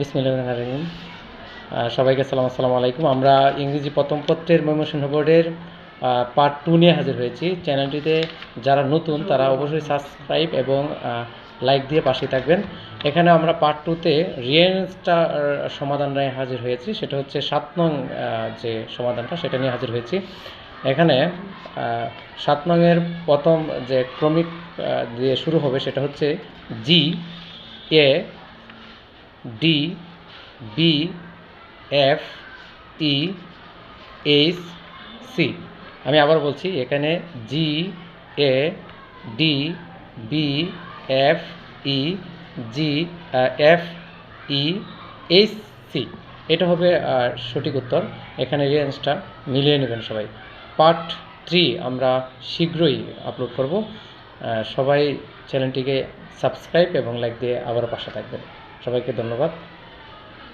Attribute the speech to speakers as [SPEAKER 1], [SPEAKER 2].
[SPEAKER 1] বিসমিল্লাহির রহমানির রহিম। সবাইকে আসসালামু আলাইকুম। আমরা ইংরেজি প্রথম পত্রের ময়মনসিংহ বোর্ডের পার্ট 2 নিয়ে হাজির হয়েছি। চ্যানেলটিতে যারা নতুন তারা অবশ্যই সাবস্ক্রাইব এবং লাইক দিয়ে পাশে থাকবেন। এখানে আমরা পার্ট 2তে রিয়েন্সটা সমাধান নিয়ে হাজির হয়েছি। সেটা হচ্ছে 7 নং যে সমাধানটা সেটা নিয়ে হাজির হয়েছি। এখানে 7 নংয়ের প্রথম যে ক্রমিক দিয়ে শুরু হবে সেটা হচ্ছে G A D B F E H C. আমি আবার বলছি, এখানে G A D B F E G F E H C, এটা হবে সঠিক উত্তর। এখানে রেঞ্জটা মিলিয়ে নেবেন সবাই। পার্ট 3 আমরা শীঘ্রই আপলোড করব। সবাই চ্যানেলটিকে সাবস্ক্রাইব এবং লাইক দিয়ে আবারও পাশে থাকবেন। সবাইকে ধন্যবাদ।